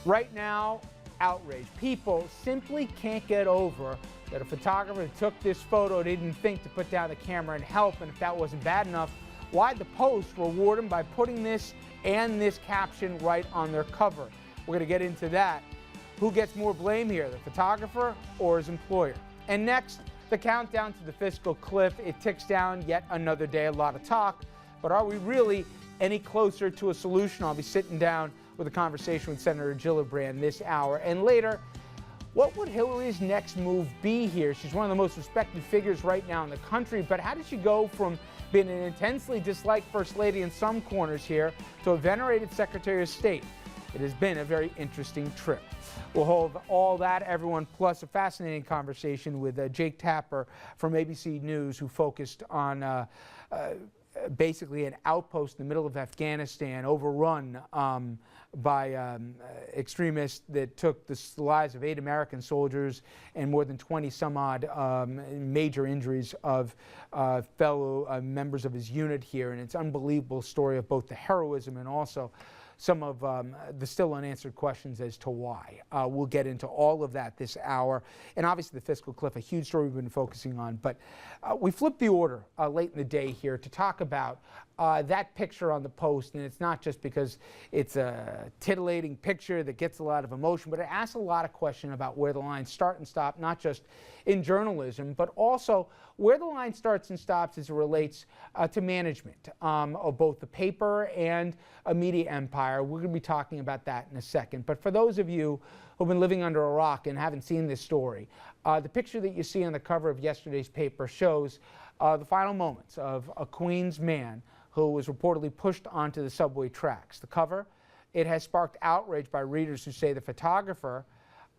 Right now, outrage. People simply can't get over that a photographer took this photo, didn't think to put down the camera and help, and if that wasn't bad enough, why'd the Post reward him by putting this and this caption right on their cover? We're going to get into that. Who gets more blame here, the photographer or his employer? And next, the countdown to the fiscal cliff. It ticks down yet another day, a lot of talk, but are we really any closer to a solution? I'll be sitting down with a conversation with Senator Gillibrand this hour. And later, what would Hillary's next move be here? She's one of the most respected figures right now in the country, but how did she go from being an intensely disliked First Lady in some corners here to a venerated Secretary of State? It has been a very interesting trip. We'll hold all that, everyone, plus a fascinating conversation with Jake Tapper from ABC News, who focused on basically an outpost in the middle of Afghanistan, overrun by extremists that took the lives of 8 American soldiers and more than 20 some odd major injuries of fellow members of his unit here. And it's an unbelievable story of both the heroism and also some of the still unanswered questions as to why. We'll get into all of that this hour. And obviously the fiscal cliff, a huge story we've been focusing on. But we flipped the order late in the day here to talk about that picture on the Post. And it's not just because it's a titillating picture that gets a lot of emotion, but it asks a lot of questions about where the lines start and stop, not just in journalism, but also where the line starts and stops as it relates to management of both the paper and a media empire. We're going to be talking about that in a second. But for those of you who've been living under a rock and haven't seen this story, the picture that you see on the cover of yesterday's paper shows the final moments of a Queens man who was reportedly pushed onto the subway tracks. The cover, it has sparked outrage by readers who say the photographer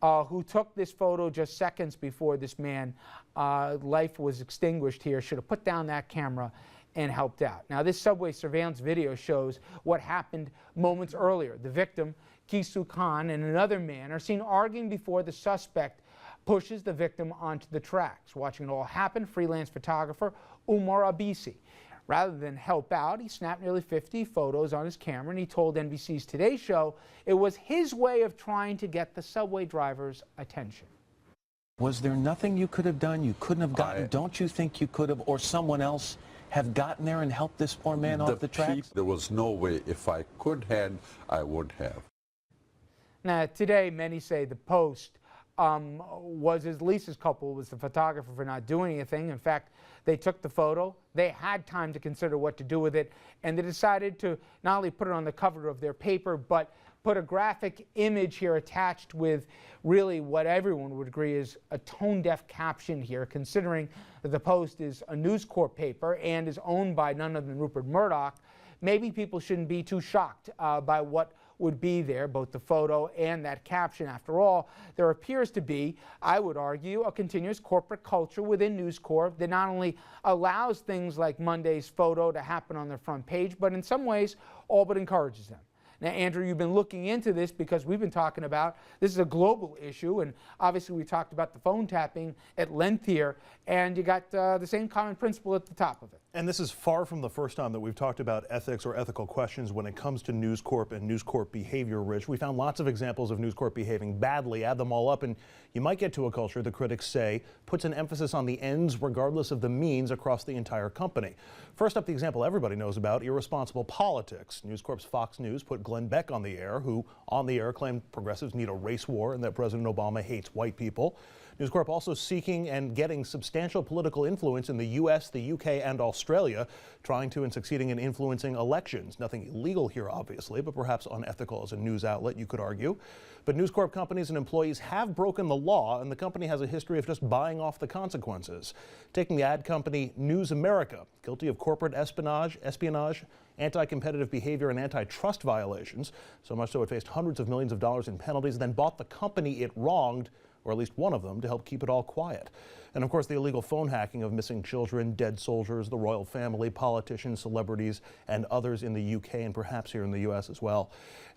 who took this photo just seconds before this man's life was extinguished here should have put down that camera and helped out. Now, this subway surveillance video shows what happened moments earlier. The victim, Kisu Khan, and another man are seen arguing before the suspect pushes the victim onto the tracks. Watching it all happen, freelance photographer Umar Abisi. Rather than help out, he snapped nearly 50 photos on his camera, and he told NBC's Today Show it was his way of trying to get the subway driver's attention. Was there nothing you could have done? You couldn't have gotten, don't you think you could have, or someone else have gotten there and helped this poor man off the tracks? There was no way. If I could have, I would have. Now, today, many say the Post was at least as culpable as the photographer for not doing anything. In fact, they took the photo, they had time to consider what to do with it, and they decided to not only put it on the cover of their paper, but put a graphic image here attached with really what everyone would agree is a tone-deaf caption here, considering that the Post is a NewsCorp paper and is owned by none other than Rupert Murdoch. Maybe people shouldn't be too shocked by what would be there, both the photo and that caption. After all, there appears to be, I would argue, a continuous corporate culture within NewsCorp that not only allows things like Monday's photo to happen on their front page, but in some ways all but encourages them. Now, Andrew, you've been looking into this because we've been talking about this is a global issue, and obviously we talked about the phone tapping at length here, and you got the same common principle at the top of it. And this is far from the first time that we've talked about ethics or ethical questions when it comes to NewsCorp and NewsCorp behavior, Rich. We found lots of examples of NewsCorp behaving badly. Add them all up, and you might get to a culture, the critics say, puts an emphasis on the ends regardless of the means across the entire company. First up, the example everybody knows about, irresponsible politics. NewsCorp's Fox News put Glenn Beck on the air, who on the air claimed progressives need a race war and that President Obama hates white people. NewsCorp also seeking and getting substantial political influence in the U.S., the U.K., and Australia, trying to and succeeding in influencing elections. Nothing illegal here, obviously, but perhaps unethical as a news outlet, you could argue. But NewsCorp companies and employees have broken the law, and the company has a history of just buying off the consequences. Taking the ad company News America, guilty of corporate espionage, anti-competitive behavior, and antitrust violations, so much so it faced hundreds of millions of dollars in penalties, then bought the company it wronged, or at least one of them, to help keep it all quiet. And of course, the illegal phone hacking of missing children, dead soldiers, the royal family, politicians, celebrities, and others in the UK and perhaps here in the US as well.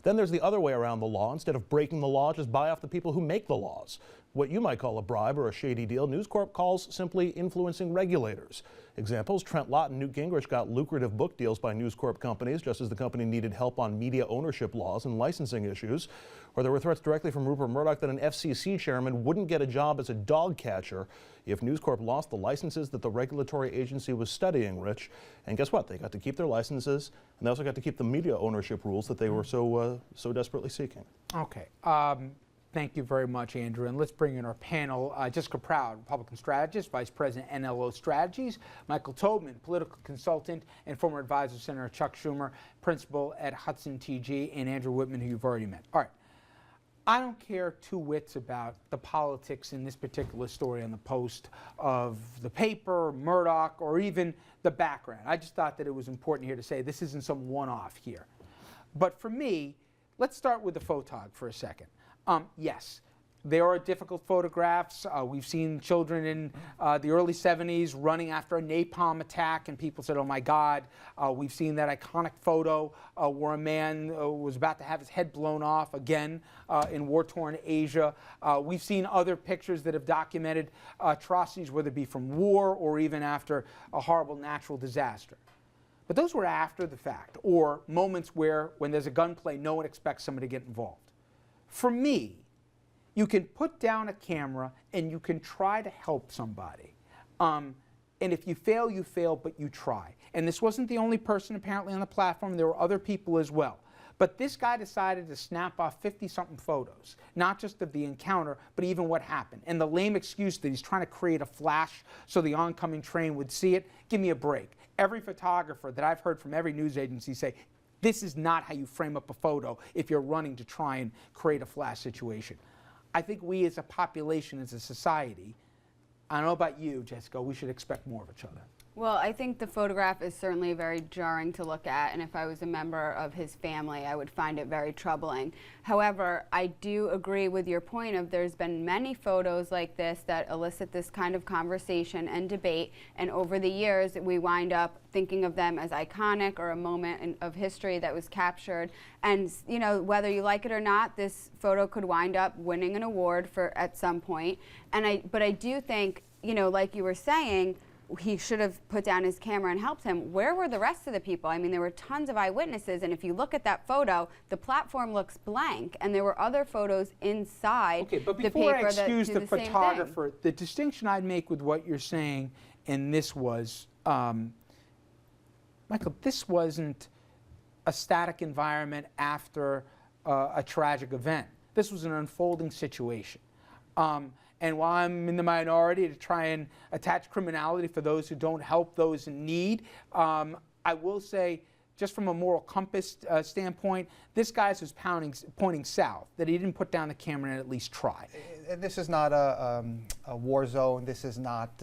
Then there's the other way around the law. Instead of breaking the law, just buy off the people who make the laws. What you might call a bribe or a shady deal, NewsCorp calls simply influencing regulators. Examples: Trent Lott and Newt Gingrich got lucrative book deals by NewsCorp companies, just as the company needed help on media ownership laws and licensing issues. Or there were threats directly from Rupert Murdoch that an FCC chairman wouldn't get a job as a dog catcher if News Corp lost the licenses that the regulatory agency was studying, Rich. And guess what? They got to keep their licenses, and they also got to keep the media ownership rules that they were so desperately seeking. Okay. Thank you very much, Andrew. And let's bring in our panel. Jessica Proud, Republican strategist, Vice President, NLO Strategies. Michael Tobman, political consultant and former advisor to Senator Chuck Schumer, principal at Hudson TG, and Andrew Whitman, who you've already met. All right. I don't care two whits about the politics in this particular story on the Post of the paper, Murdoch, or even the background. I just thought that it was important here to say this isn't some one-off here. But for me, let's start with the photog for a second. Yes, there are difficult photographs. We've seen children in the early 70s running after a napalm attack, and people said, oh my God. We've seen that iconic photo where a man was about to have his head blown off, again, in war-torn Asia. We've seen other pictures that have documented atrocities, whether it be from war or even after a horrible natural disaster. But those were after the fact, or moments where, when there's a gunplay, no one expects somebody to get involved. For me, you can put down a camera and you can try to help somebody. And if you fail, but you try. And this wasn't the only person apparently on the platform. There were other people as well. But this guy decided to snap off 50-something photos, not just of the encounter, but even what happened. And the lame excuse that he's trying to create a flash so the oncoming train would see it, give me a break. Every photographer that I've heard from every news agency say, this is not how you frame up a photo if you're running to try and create a flash situation. I think we as a population, as a society, I don't know about you, Jessica, we should expect more of each other. Well, I think the photograph is certainly very jarring to look at, and if I was a member of his family, I would find it very troubling. However, I do agree with your point of there's been many photos like this that elicit this kind of conversation and debate, and over the years we wind up thinking of them as iconic or a moment of history that was captured. And you know, whether you like it or not, this photo could wind up winning an award at some point. But I do think, you know, like you were saying, he should have put down his camera and helped him. Where were the rest of the people? I mean, there were tons of eyewitnesses, and if you look at that photo, the platform looks blank, and there were other photos inside the paper. Okay, but before I excuse the photographer, the distinction I'd make with what you're saying, and this was, Michael, this wasn't a static environment after a tragic event. This was an unfolding situation. And while I'm in the minority to try and attach criminality for those who don't help those in need, I will say, just from a moral compass standpoint, this guy was pointing south, that he didn't put down the camera and at least try. This is not a war zone. This is not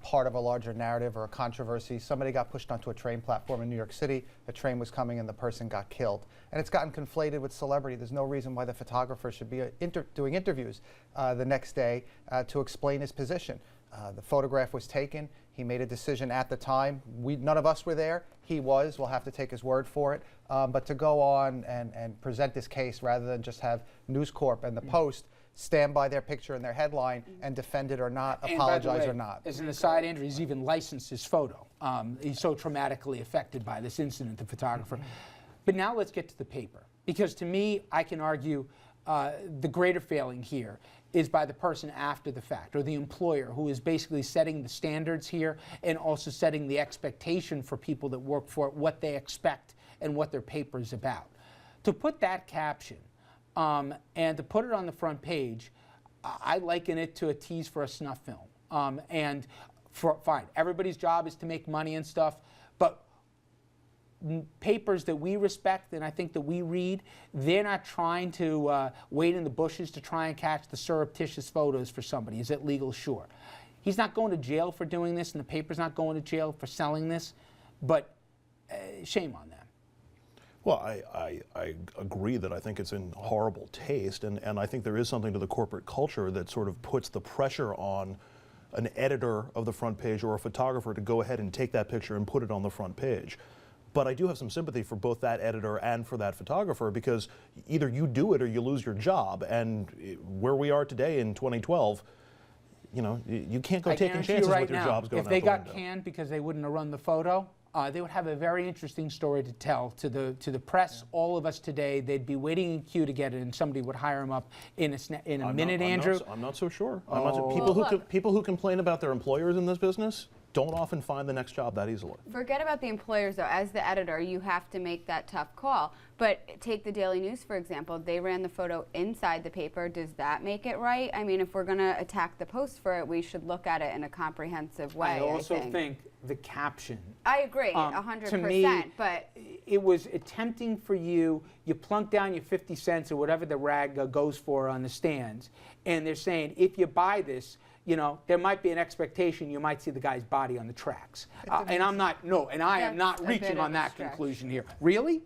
part of a larger narrative or a controversy. Somebody got pushed onto a train platform in New York City. A train was coming and the person got killed. And it's gotten conflated with celebrity. There's no reason why the photographer should be doing interviews the next day to explain his position. The photograph was taken. He made a decision at the time. None of us were there. He was. We'll have to take his word for it. But to go on and present this case rather than just have News Corp and the Post stand by their picture and their headline and defend it or not, apologize or not. As an aside, Andrew, he's even licensed his photo. He's so traumatically affected by this incident, the photographer. But now let's get to the paper. Because to me, I can argue the greater failing here is by the person after the fact, or the employer, who is basically setting the standards here and also setting the expectation for people that work for it, what they expect and what their paper is about. To put that caption and to put it on the front page, I liken it to a tease for a snuff film. Fine, everybody's job is to make money and stuff, but papers that we respect and I think that we read, they're not trying to wait in the bushes to try and catch the surreptitious photos for somebody. Is it legal? Sure. He's not going to jail for doing this, and the paper's not going to jail for selling this, but shame on them. Well, I agree that I think it's in horrible taste, and I think there is something to the corporate culture that sort of puts the pressure on an editor of the front page or a photographer to go ahead and take that picture and put it on the front page. But I do have some sympathy for both that editor and for that photographer, because either you do it or you lose your job. And where we are today in 2012, you know, you can't go taking chances with your jobs going out the window. If they got canned because they wouldn't have run the photo, they would have a very interesting story to tell to the press. Yeah. All of us today, they'd be waiting in queue to get it, and somebody would hire them up in a minute. Andrew, I'm not so sure. Oh. People who complain about their employers in this business don't often find the next job that easily. Forget about the employers, though. As the editor, you have to make that tough call. But take the Daily News, for example. They ran the photo inside the paper. Does that make it right? I mean, if we're going to attack the Post for it, we should look at it in a comprehensive way. I also think the caption. I agree, 100%. To me, but it was tempting for you. You plunk down your 50 cents or whatever the rag goes for on the stands, and they're saying, if you buy this, you know, there might be an expectation you might see the guy's body on the tracks. And I'm not, and I am not reaching on that conclusion here. Really?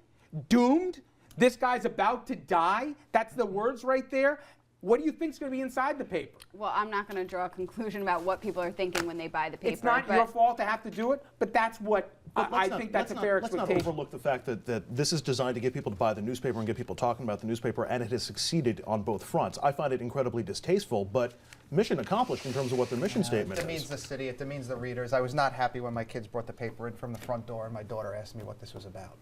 Doomed? This guy's about to die? That's the words right there? What do you think is going to be inside the paper? Well, I'm not going to draw a conclusion about what people are thinking when they buy the paper. It's not your fault to have to do it, but that's what I think that's a fair expectation. Let's not overlook the fact that this is designed to get people to buy the newspaper and get people talking about the newspaper, and it has succeeded on both fronts. I find it incredibly distasteful, but mission accomplished in terms of what their mission statement is. It demeans the city, it demeans the readers. I was not happy when my kids brought the paper in from the front door and my daughter asked me what this was about.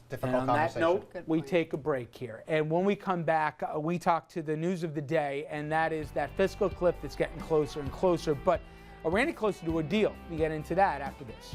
Difficult conversation. And on that note, we take a break here. And when we come back, we talk to the news of the day, and that is that fiscal cliff that's getting closer and closer. But are we any closer to a deal? We get into that after this.